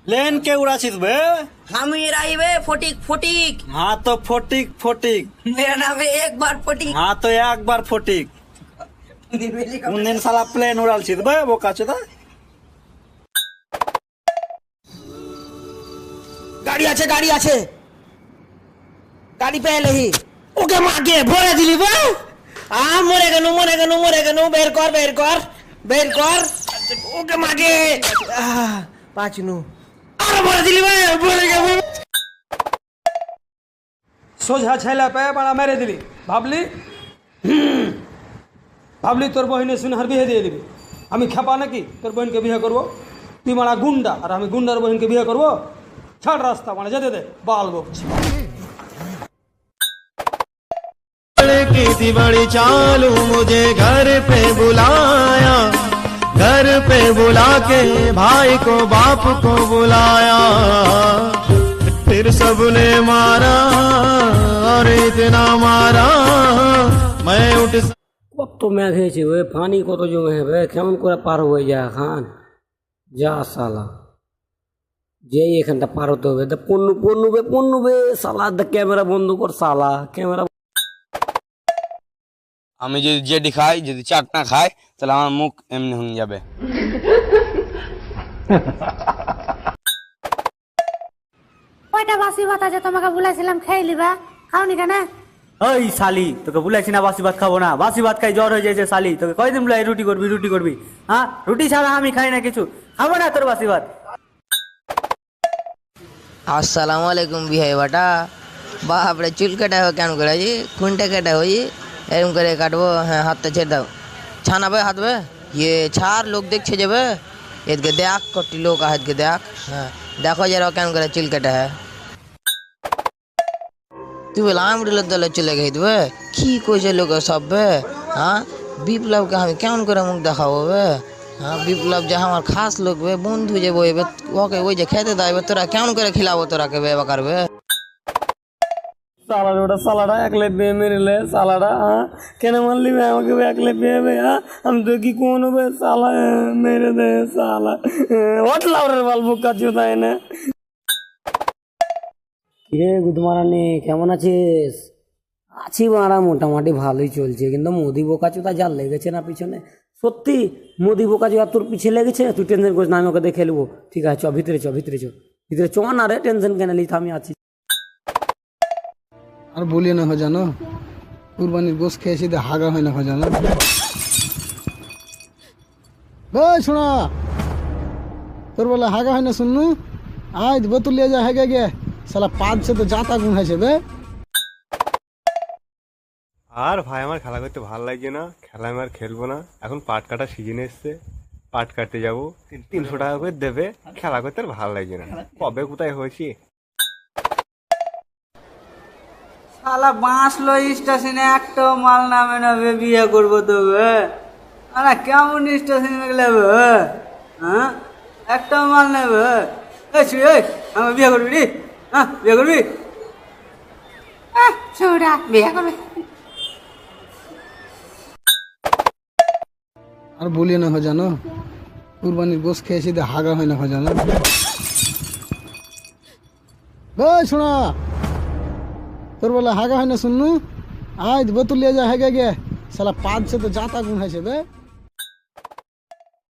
Plane কে উড়াছিস বে? আমি राई बे फटिक फटिक। हाँ तो फोटिक फोटिक। मेरा नाम है एक बार फटिक। हाँ तो एक बार फोटिक। কোন দিন শালা প্লেন উড়ালছিস বে বোকা চোদা? गाड़ी আছে गाड़ी আছে গাড়ি পেলে হি ওকে মাকে ভরে দিলি বে মরে গেল বের কর ওকে মাকে পাঁচনু আর ভরে দিলি বে ভরে গেল সোজা ছেলে পেয়ে বাড়া মেরে দিলি ভাবলি তোর বহিনে সুনহার বিয়ে দিয়ে দিবি। আমি খেপা নাকি তোর বোনকে বিয়ে করবো? তুই মারা গুন্ডা আর আমি গুন্ডার বহিনকে বিয়ে করবো? ছাড় রাস্তা, মানে যেতে দে, বাল বকছি। की थी बड़ी चालू मुझे घर पे बुलाया, घर पे बुला के भाई को बाप को बुलाया, फिर सबने मारा और इतना मारा मैं उठ। কত মেঘ হয়েছে ওই পানি কত জমে হবে, কেমন করে পার হয়ে যায় এখন? যা শালা যেই এখানটা পার হতে হবে পণ্যু বে শালা, ক্যামেরা বন্ধ কর শালা, ক্যামেরা। আমি যদি যেটি খাই, যদি চাট না খাই, তাহলে আমার মুখ এমনি হয়ে যাবে। কয়টা বাসি ভাত আছে তোমাকে বলেছিলাম খেয়ে লিবা, খাওনি কেন? ওই শালি, তোকে বলেছি না বাসি ভাত খাবো না? বাসি ভাত খাই জ্বর হয়ে যাচ্ছে শালি। তোকে কয়দিন বলে রুটি করবি? হ্যাঁ, রুটি ছাড়া আমি খাই না কিছু, খাবো না তোর বাসি ভাত। আসসালামু আলাইকুম বিহাই বাটা। বাপ রে, চুল কাটা हो কেন করে জি? কোনটা কাটা হই এরকম করে কাটবো? হ্যাঁ, হাতটা ছেড়ে দাও। ছানাবে হাতবে ইয়ে ছাড়, লোক দেখছে যাবে। এদিকে দেখ, কটি লোক আজকে দেখ। হ্যাঁ, দেখো যারা কেন করে চুল কাটা হয়। তুই বলে আমরুলের দলে চলে গেছি বে, কি কইছে লোক সব বে? হ্যাঁ, বিপ্লবকে আমি কেমন করে মুখ দেখাবো বে? হ্যাঁ, বিপ্লব যে আমার খাস লোক বে, বন্ধু যে বইবে, ওকে ওই যে খেতে দেবে, তোরা কেমন করে খিলাবো তোরাকে বে বাকার বে? সালাডা একলে বিয়ে মেরেলে সালাডা, হ্যাঁ কেন মারলি বে আমাকে একলে বিয়ে বে? হ্যাঁ, আমি তো কি কোন বে সালা মেরে দে সালা, ওটলাউরের বাল বোকা চোদা এনে। কিরে গুদমারানি, কেমন আছিস? আছি মারা, মোটামুটি ভালোই চলছে, কিন্তু মোদি বোকা চোদা যা লেগেছে না পিছনে, সত্যি মোদি বোকা চোদা তোর পিছিয়ে লেগেছে। তুই টেনশন করিস না, আমি ওকে দেখে নেবো। ঠিক আছে, ভিতরে চ না রে, টেনশন কেন নিস, আমি আছি। আর বলিয়ে না জানো, কুরবানির গোস খেয়েছি, হাগা হয় না জানো। শোনা, তোর বলে হাগা হয় না শুননু, আজ বোতল লিয়ে যা হেগে গে সালা, 500 তো জাতা গুণ হয়েছে বে। আর ভাই আমার খেলা করতে ভালো লাগছে না, খেলা আমি আর খেলবো না। এখন পাট কাটা সিজন এসছে, পাট কাটতে যাবো, 300 টাকা করে দেবে। খেলা করতে আর ভালো লাগছে না, কবে কোথায় হয়েছি। শালা বাঁশলো স্টেশনে একটা মাল নামে না বে, বিয়ে করবো তো বে। আরে কেমন স্টেশনে গেলে বে? হ্যাঁ, একটা মাল নেবে। আমি বিয়ে করবি রে? হ্যাঁ, বিয়ে করবি? ছোড়া বিয়ে করবে। আর বলিয়ে না জানো, কুরবানির গোস খেয়েছি, হাগা হয় না জানো। শোনা, তোর বলে হাগা হয় না শুননু, আজ বোতল লিয়ে যা হেগে গে সালা, 500 তো জাতা গুণ হয়েছে বে।